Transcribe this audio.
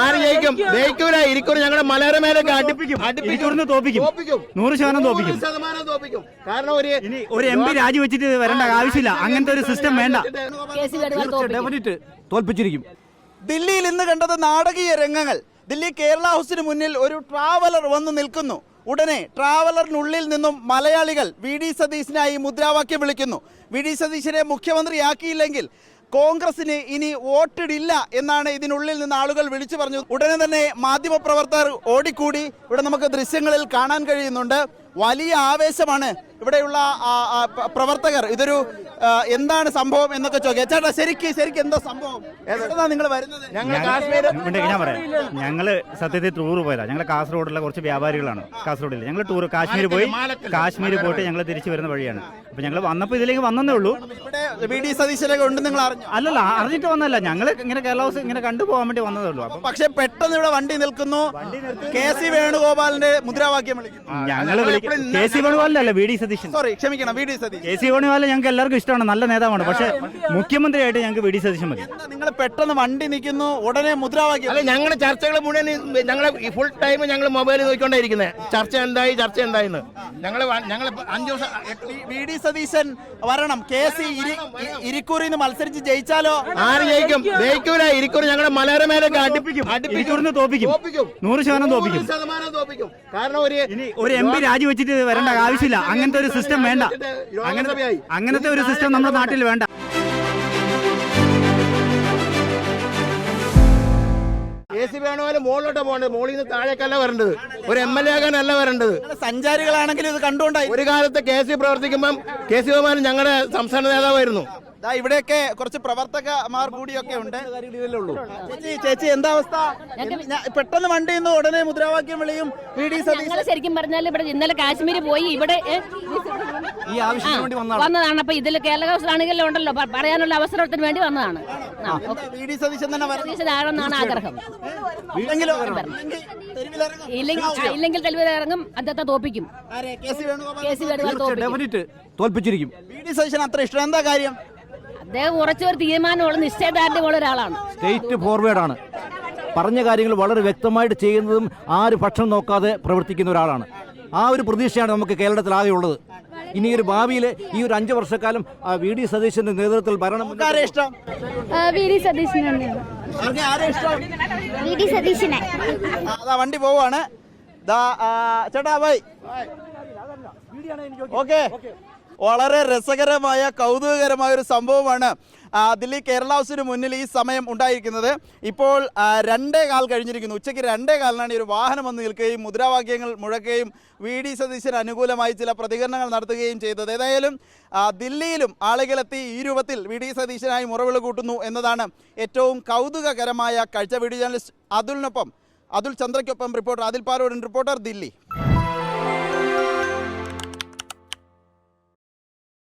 ആര് ജയിക്കും? ജയിക്കൂല. ഇരിക്കൂർ ഞങ്ങളുടെ മനോരമയിലൊക്കെ അടുപ്പിക്കും. 100% തോപ്പിക്കും. കാരണം ഒരു MP രാജിവെച്ചിട്ട് വരേണ്ട ആവശ്യമില്ല. അങ്ങനത്തെ ഒരു സിസ്റ്റം വേണ്ട. തോൽപ്പിച്ചിരിക്കും. ദില്ലിയിൽ ഇന്ന് കണ്ടത് നാടകീയ രംഗങ്ങൾ. ദില്ലി കേരള ഹൗസിന് മുന്നിൽ ഒരു ട്രാവലർ വന്ന് നിൽക്കുന്നു. ഉടനെ ട്രാവലറിനുള്ളിൽ നിന്നും മലയാളികൾ VD സതീശനായി മുദ്രാവാക്യം വിളിക്കുന്നു. VD സതീശനെ മുഖ്യമന്ത്രിയാക്കിയില്ലെങ്കിൽ കോൺഗ്രസിന് ഇനി വോട്ടിടില്ല എന്നാണ് ഇതിനുള്ളിൽ നിന്ന് ആളുകൾ വിളിച്ചു പറഞ്ഞത്. ഉടനെ തന്നെ മാധ്യമപ്രവർത്തകർ ഓടിക്കൂടി. ഇവിടെ നമുക്ക് ദൃശ്യങ്ങളിൽ കാണാൻ കഴിയുന്നുണ്ട്. വലിയ ആവേശമാണ് ഇവിടെയുള്ള പ്രവർത്തകർ. ഇതൊരു എന്താണ് സംഭവം എന്നൊക്കെ ചോദിക്കാം. ചേട്ടാ ശരിക്കും എന്താ സംഭവം? നിങ്ങൾ വരുന്നത്? ഞാൻ പറയാം, ഞങ്ങള് സത്യത്തിൽ ടൂർ പോയതാ. ഞങ്ങൾ കാസർഗോഡുള്ള കുറച്ച് വ്യാപാരികളാണ്. കാസർഗോഡിൽ ഞങ്ങൾ ടൂർ കാശ്മീർ പോയിട്ട് ഞങ്ങൾ തിരിച്ചു വരുന്ന വഴിയാണ്. അപ്പൊ ഞങ്ങൾ വന്നപ്പോ ഇതിലേക്ക് വന്നേ ഉള്ളൂ. VD സതീശനൊക്കെ ഉണ്ട് നിങ്ങൾ അറിഞ്ഞു? അല്ലല്ല, അറിഞ്ഞിട്ട് വന്നല്ല. ഞങ്ങൾ ഇങ്ങനെ കേരള ഹൗസ് ഇങ്ങനെ കണ്ടുപോകാൻ വേണ്ടി വന്നതേ ഉള്ളൂ. അപ്പൊ പക്ഷെ പെട്ടെന്ന് ഇവിടെ വണ്ടി നിൽക്കുന്നു. KC വേണുഗോപാലിന്റെ മുദ്രാവാക്യം വിളിക്കുന്നു. ഞങ്ങൾ KC വേണുഗോപാലല്ല, VD സതീശൻ. സോറി, ക്ഷമിക്കണം, VD സതീശൻ. KC വേണുഗോപാൽ ഞങ്ങൾക്ക് എല്ലാവർക്കും ഇഷ്ടമാണ്, നല്ല നേതാവാണ്. പക്ഷെ മുഖ്യമന്ത്രിയായിട്ട് ഞങ്ങൾക്ക് VD സതീശൻ മതി. നിങ്ങൾ പെട്ടെന്ന് വണ്ടി നിൽക്കുന്നു, ഉടനെ മുദ്രാവാക്യം. അല്ല, ഞങ്ങളുടെ ചർച്ചകൾ മുഴുവൻ ഞങ്ങളെ ഫുൾ ടൈം ഞങ്ങൾ മൊബൈൽ നോക്കിക്കൊണ്ടേയിരിക്കുന്നത്. ചർച്ച എന്തായിന്ന് ഞങ്ങൾ 5 ദിവസം VD സതീശൻ വരണം. KC ഇരിക്കൂറിൽ നിന്ന് മത്സരിച്ച് ജയിച്ചാലോ? ആര് ജയിക്കും? ജയിക്കൂല. ഇരിക്കൂർ ഞങ്ങളുടെ മനോരമയിലൊക്കെ അടുപ്പിക്കും. 100% തോപ്പിക്കും. കാരണം ഒരു MP രാജിവെച്ചിട്ട് വരേണ്ട ആവശ്യമില്ല. അങ്ങനത്തെ ഒരു സിസ്റ്റം വേണ്ട. അങ്ങനത്തെ ഒരു സിസ്റ്റം നമ്മുടെ നാട്ടിൽ വേണ്ട. KC വേണുഗോപാൽ മുകളിലോട്ട് പോകേണ്ടത്. മുകളിൽ നിന്ന് താഴേക്കല്ല വരേണ്ടത്. ഒരു MLA ആകാനല്ല വരേണ്ടത്. സഞ്ചാരികളാണെങ്കിലും ഇത് കണ്ടുകൊണ്ടായി. ഒരു കാലത്ത് KC പ്രവർത്തിക്കുമ്പം KC വേണുഗോപാൽ ഞങ്ങളുടെ സംസ്ഥാന നേതാവായിരുന്നു. ഇവിടെയൊക്കെ കുറച്ച് പ്രവർത്തകമാർ കൂടിയൊക്കെ ഉണ്ട്. ചേച്ചി എന്താ അവസ്ഥ? പെട്ടെന്ന് വണ്ടി ഉടനെ മുദ്രാവാക്യം വിളിയും. VD സതീശൻ ശരിക്കും പറഞ്ഞാൽ ഇവിടെ ഇന്നലെ കാശ്മീർ പോയി ഇവിടെ ഈ ആവശ്യത്തിന് വേണ്ടി വന്നതാണ്. അപ്പൊ ഇതിൽ കേരള ഹൗസ് ആണെങ്കിലും ഉണ്ടല്ലോ, പറയാനുള്ള അവസരത്തിന് വേണ്ടി വന്നതാണ്. VD സതീശൻ തന്നെ ആണെന്നാണ് ആഗ്രഹം. ഇല്ലെങ്കിൽ തെരുവിലിറങ്ങും, അദ്ദേഹത്തെ തോപ്പിക്കും. തോൽപ്പിച്ചിരിക്കും. VD സതീശൻ അത്ര ഇഷ്ടം എന്താ കാര്യം? അദ്ദേഹം ഉറച്ചൊരു തീരുമാനമുള്ള നിശ്ചയദാർഢ്യമുള്ള ഒരാളാണ്. സ്റ്റേറ്റ് ഫോർവേഡാണ്. പറഞ്ഞ കാര്യങ്ങൾ വളരെ വ്യക്തമായിട്ട് ചെയ്യുന്നതും ആര് പക്ഷം നോക്കാതെ പ്രവർത്തിക്കുന്ന ഒരാളാണ്. ആ ഒരു പ്രതീക്ഷയാണ് നമുക്ക് കേരളത്തിൽ ഉള്ളത്. ഇനി ഒരു ഭാവിയിൽ ഈ ഒരു 5 വർഷക്കാലം VD സതീശന്റെ നേതൃത്വത്തിൽ ഭരണം. ഇഷ്ടം വണ്ടി പോവാണ്. ചേട്ടാ ബൈ. ഓക്കെ, വളരെ രസകരമായ കൗതുകകരമായ ഒരു സംഭവമാണ് ദില്ലി കേരള ഹൗസിന് മുന്നിൽ ഈ സമയം ഉണ്ടായിരിക്കുന്നത്. ഇപ്പോൾ 2:15 കഴിഞ്ഞിരിക്കുന്നു. ഉച്ചയ്ക്ക് 2:15 ഈ ഒരു വാഹനം വന്ന് നിൽക്കുകയും മുദ്രാവാക്യങ്ങൾ മുഴക്കുകയും VD സതീശന് അനുകൂലമായി ചില പ്രതികരണങ്ങൾ നടത്തുകയും ചെയ്തത്. ഏതായാലും ദില്ലിയിലും ആളുകളെത്തി ഈ രൂപത്തിൽ VD സതീശനായി മുറവിളി കൂട്ടുന്നു എന്നതാണ് ഏറ്റവും കൗതുകകരമായ കാഴ്ച. VD ജേർണലിസ്റ്റ് അതുൽ ചന്ദ്രയ്ക്കൊപ്പം റിപ്പോർട്ടർ ആദിൽ പാലോടൻ, റിപ്പോർട്ടർ ദില്ലി.